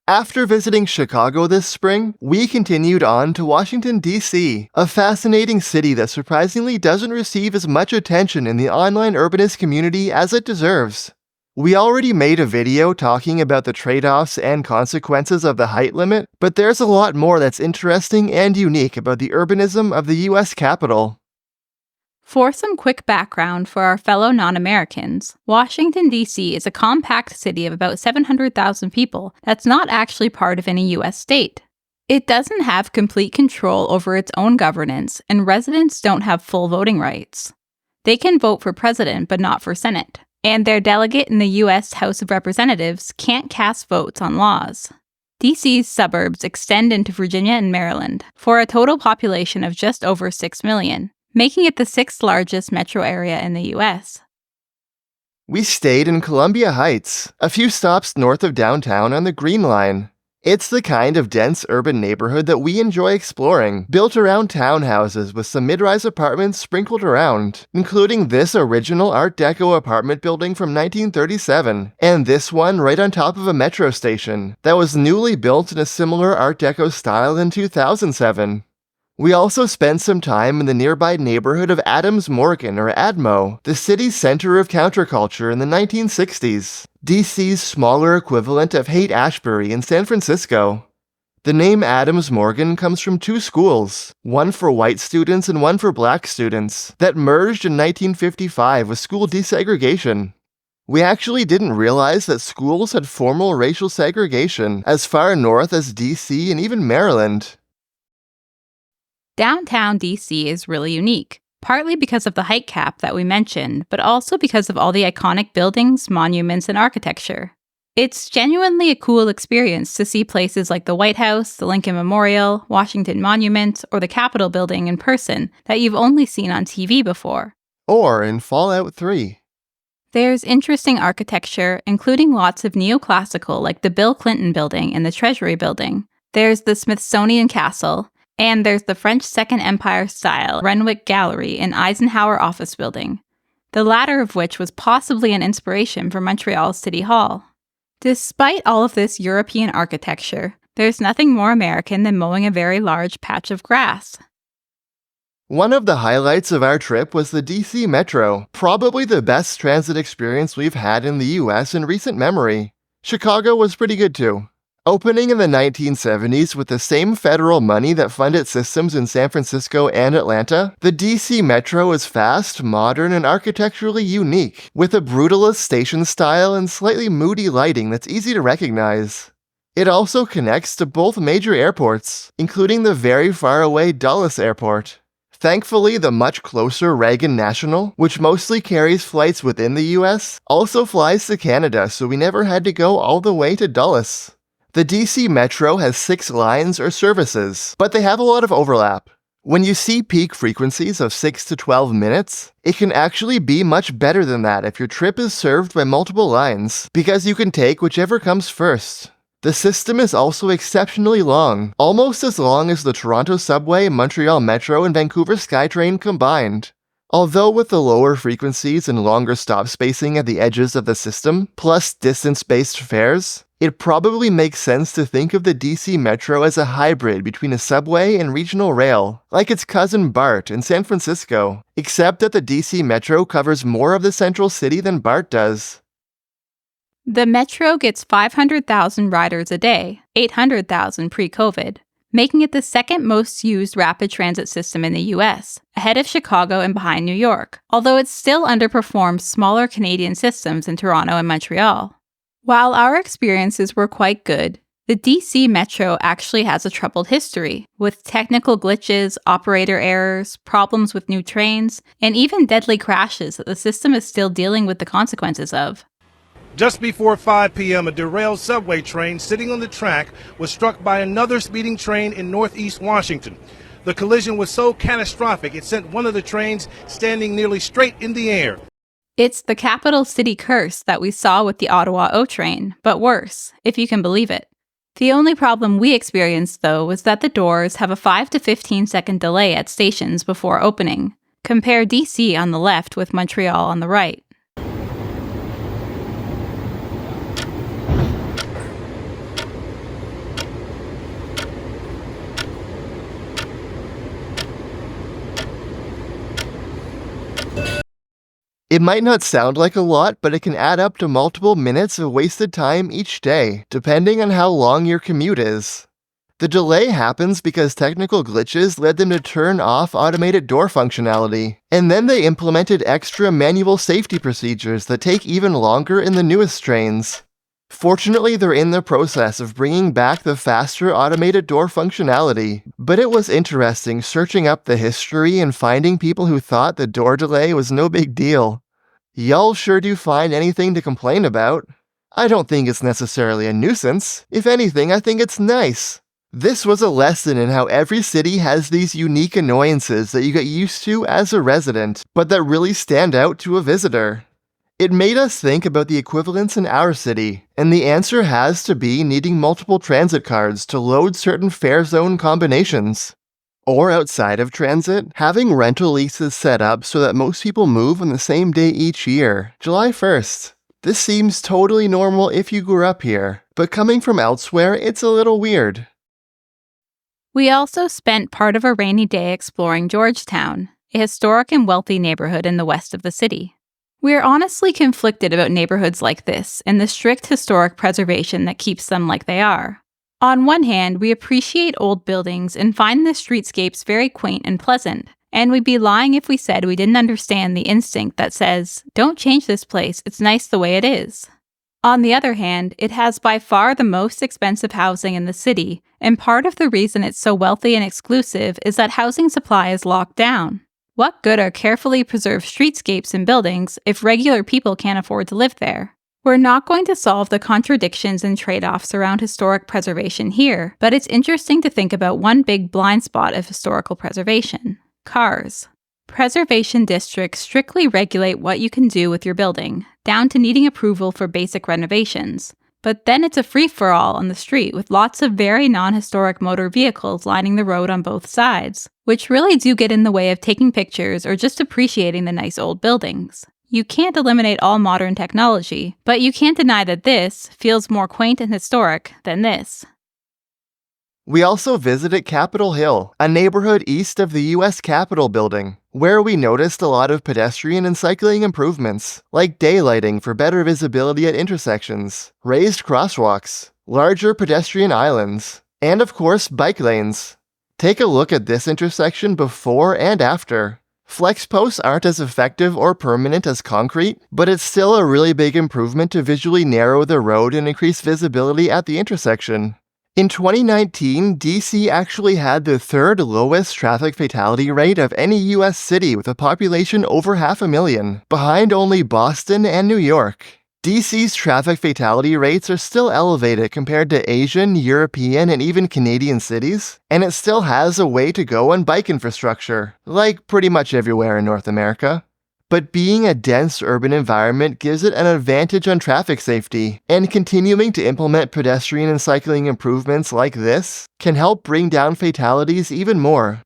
After visiting Chicago this spring, we continued on to Washington, D.C., a fascinating city that surprisingly doesn't receive as much attention in the online urbanist community as it deserves. We already made a video talking about the trade-offs and consequences of the height limit, but there's a lot more that's interesting and unique about the urbanism of the US capital. For some quick background for our fellow non-Americans, Washington, D.C. is a compact city of about 700,000 people that's not actually part of any U.S. state. It doesn't have complete control over its own governance, and residents don't have full voting rights. They can vote for president, but not for Senate, and their delegate in the U.S. House of Representatives can't cast votes on laws. D.C.'s suburbs extend into Virginia and Maryland, for a total population of just over 6 million. Making it the 6th largest metro area in the U.S. We stayed in Columbia Heights, a few stops north of downtown on the Green Line. It's the kind of dense urban neighborhood that we enjoy exploring, built around townhouses with some mid-rise apartments sprinkled around, including this original Art Deco apartment building from 1937, and this one right on top of a metro station that was newly built in a similar Art Deco style in 2007. We also spent some time in the nearby neighborhood of Adams Morgan, or ADMO, the city's center of counterculture in the 1960s, DC's smaller equivalent of Haight-Ashbury in San Francisco. The name Adams Morgan comes from two schools, one for white students and one for black students, that merged in 1955 with school desegregation. We actually didn't realize that schools had formal racial segregation as far north as DC and even Maryland. Downtown D.C. is really unique, partly because of the height cap that we mentioned, but also because of all the iconic buildings, monuments, and architecture. It's genuinely a cool experience to see places like the White House, the Lincoln Memorial, Washington Monument, or the Capitol building in person that you've only seen on TV before. Or in Fallout 3. There's interesting architecture, including lots of neoclassical like the Bill Clinton building and the Treasury building. There's the Smithsonian Castle, and there's the French Second Empire-style Renwick Gallery and Eisenhower Office Building, the latter of which was possibly an inspiration for Montreal's City Hall. Despite all of this European architecture, there's nothing more American than mowing a very large patch of grass. One of the highlights of our trip was the DC Metro, probably the best transit experience we've had in the US in recent memory. Chicago was pretty good too. Opening in the 1970s with the same federal money that funded systems in San Francisco and Atlanta, the DC Metro is fast, modern, and architecturally unique, with a brutalist station style and slightly moody lighting that's easy to recognize. It also connects to both major airports, including the very far away Dulles Airport. Thankfully, the much closer Reagan National, which mostly carries flights within the US, also flies to Canada, so we never had to go all the way to Dulles. The DC Metro has 6 lines or services, but they have a lot of overlap. When you see peak frequencies of 6 to 12 minutes, it can actually be much better than that if your trip is served by multiple lines, because you can take whichever comes first. The system is also exceptionally long, almost as long as the Toronto Subway, Montreal Metro, and Vancouver SkyTrain combined. Although with the lower frequencies and longer stop spacing at the edges of the system, plus distance-based fares, it probably makes sense to think of the DC Metro as a hybrid between a subway and regional rail, like its cousin BART in San Francisco, except that the DC Metro covers more of the central city than BART does. The Metro gets 500,000 riders a day, 800,000 pre-COVID, making it the second most used rapid transit system in the US, ahead of Chicago and behind New York, although it still underperforms smaller Canadian systems in Toronto and Montreal. While our experiences were quite good, the DC Metro actually has a troubled history, with technical glitches, operator errors, problems with new trains, and even deadly crashes that the system is still dealing with the consequences of. Just before 5 p.m., a derailed subway train sitting on the track was struck by another speeding train in northeast Washington. The collision was so catastrophic it sent one of the trains standing nearly straight in the air. It's the capital city curse that we saw with the Ottawa O train, but worse, if you can believe it. The only problem we experienced, though, was that the doors have a 5 to 15 second delay at stations before opening. Compare DC on the left with Montreal on the right. It might not sound like a lot, but it can add up to multiple minutes of wasted time each day, depending on how long your commute is. The delay happens because technical glitches led them to turn off automated door functionality, and then they implemented extra manual safety procedures that take even longer in the newest trains. Fortunately, they're in the process of bringing back the faster automated door functionality, but it was interesting searching up the history and finding people who thought the door delay was no big deal. Y'all sure do find anything to complain about. I don't think it's necessarily a nuisance. If anything, I think it's nice. This was a lesson in how every city has these unique annoyances that you get used to as a resident, but that really stand out to a visitor. It made us think about the equivalents in our city, and the answer has to be needing multiple transit cards to load certain fare zone combinations. Or outside of transit, having rental leases set up so that most people move on the same day each year, July 1st. This seems totally normal if you grew up here, but coming from elsewhere, it's a little weird. We also spent part of a rainy day exploring Georgetown, a historic and wealthy neighborhood in the west of the city. We are honestly conflicted about neighborhoods like this and the strict historic preservation that keeps them like they are. On one hand, we appreciate old buildings and find the streetscapes very quaint and pleasant, and we'd be lying if we said we didn't understand the instinct that says, don't change this place, it's nice the way it is. On the other hand, it has by far the most expensive housing in the city, and part of the reason it's so wealthy and exclusive is that housing supply is locked down. What good are carefully preserved streetscapes and buildings if regular people can't afford to live there? We're not going to solve the contradictions and trade-offs around historic preservation here, but it's interesting to think about one big blind spot of historical preservation: cars. Preservation districts strictly regulate what you can do with your building, down to needing approval for basic renovations. But then it's a free-for-all on the street with lots of very non-historic motor vehicles lining the road on both sides, which really do get in the way of taking pictures or just appreciating the nice old buildings. You can't eliminate all modern technology, but you can't deny that this feels more quaint and historic than this. We also visited Capitol Hill, a neighborhood east of the U.S. Capitol building, where we noticed a lot of pedestrian and cycling improvements, like daylighting for better visibility at intersections, raised crosswalks, larger pedestrian islands, and of course bike lanes. Take a look at this intersection before and after. Flex posts aren't as effective or permanent as concrete, but it's still a really big improvement to visually narrow the road and increase visibility at the intersection. In 2019, DC actually had the third lowest traffic fatality rate of any US city with a population over 500,000, behind only Boston and New York. DC's traffic fatality rates are still elevated compared to Asian, European, and even Canadian cities, and it still has a way to go on bike infrastructure, like pretty much everywhere in North America. But being a dense urban environment gives it an advantage on traffic safety, and continuing to implement pedestrian and cycling improvements like this can help bring down fatalities even more.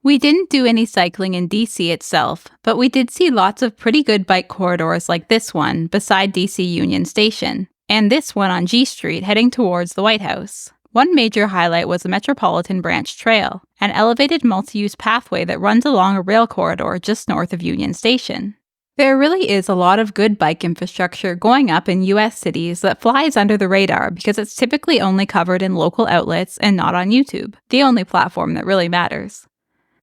We didn't do any cycling in DC itself, but we did see lots of pretty good bike corridors like this one beside DC Union Station, and this one on G Street heading towards the White House. One major highlight was the Metropolitan Branch Trail, an elevated multi-use pathway that runs along a rail corridor just north of Union Station. There really is a lot of good bike infrastructure going up in US cities that flies under the radar because it's typically only covered in local outlets and not on YouTube, the only platform that really matters.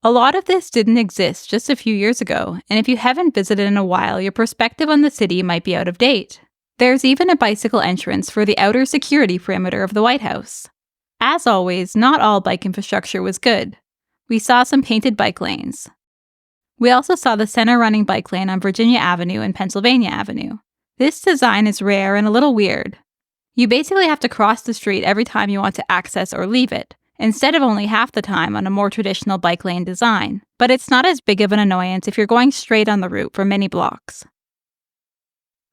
A lot of this didn't exist just a few years ago, and if you haven't visited in a while, your perspective on the city might be out of date. There's even a bicycle entrance for the outer security perimeter of the White House. As always, not all bike infrastructure was good. We saw some painted bike lanes. We also saw the center running bike lane on Virginia Avenue and Pennsylvania Avenue. This design is rare and a little weird. You basically have to cross the street every time you want to access or leave it, instead of only half the time on a more traditional bike lane design. But it's not as big of an annoyance if you're going straight on the route for many blocks.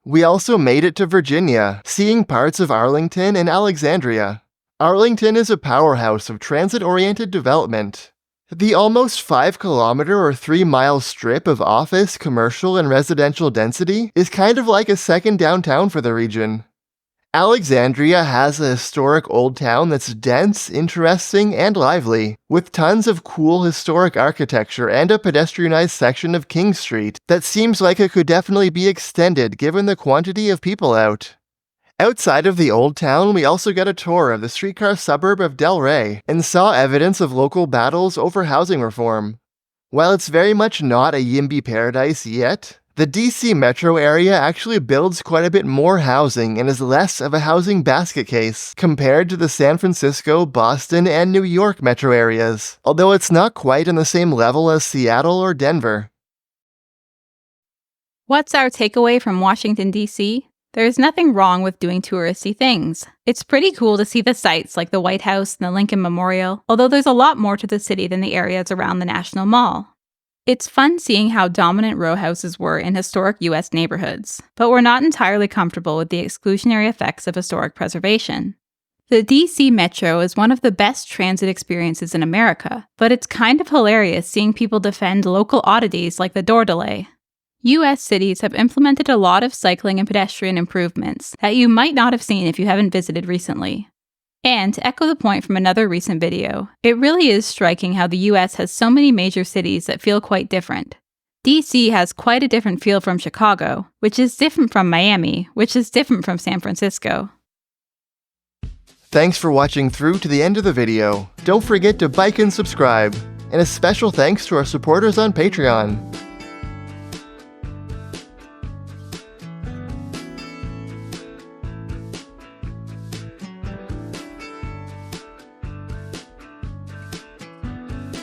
We also made it to Virginia, seeing parts of Arlington and Alexandria. Arlington is a powerhouse of transit-oriented development. The almost 5-kilometer or 3-mile strip of office, commercial, and residential density is kind of like a second downtown for the region. Alexandria has a historic old town that's dense, interesting, and lively, with tons of cool historic architecture and a pedestrianized section of King Street that seems like it could definitely be extended given the quantity of people out. Outside of the old town, we also got a tour of the streetcar suburb of Del Rey and saw evidence of local battles over housing reform. While it's very much not a YIMBY paradise yet, the DC metro area actually builds quite a bit more housing and is less of a housing basket case compared to the San Francisco, Boston, and New York metro areas, although it's not quite on the same level as Seattle or Denver. What's our takeaway from Washington, D.C.? There's nothing wrong with doing touristy things. It's pretty cool to see the sights like the White House and the Lincoln Memorial, although there's a lot more to the city than the areas around the National Mall. It's fun seeing how dominant row houses were in historic U.S. neighborhoods, but we're not entirely comfortable with the exclusionary effects of historic preservation. The DC Metro is one of the best transit experiences in America, but it's kind of hilarious seeing people defend local oddities like the door delay. U.S. cities have implemented a lot of cycling and pedestrian improvements that you might not have seen if you haven't visited recently. And to echo the point from another recent video, it really is striking how the US has so many major cities that feel quite different. DC has quite a different feel from Chicago, which is different from Miami, which is different from San Francisco. Thanks for watching through to the end of the video. Don't forget to like and subscribe. And a special thanks to our supporters on Patreon.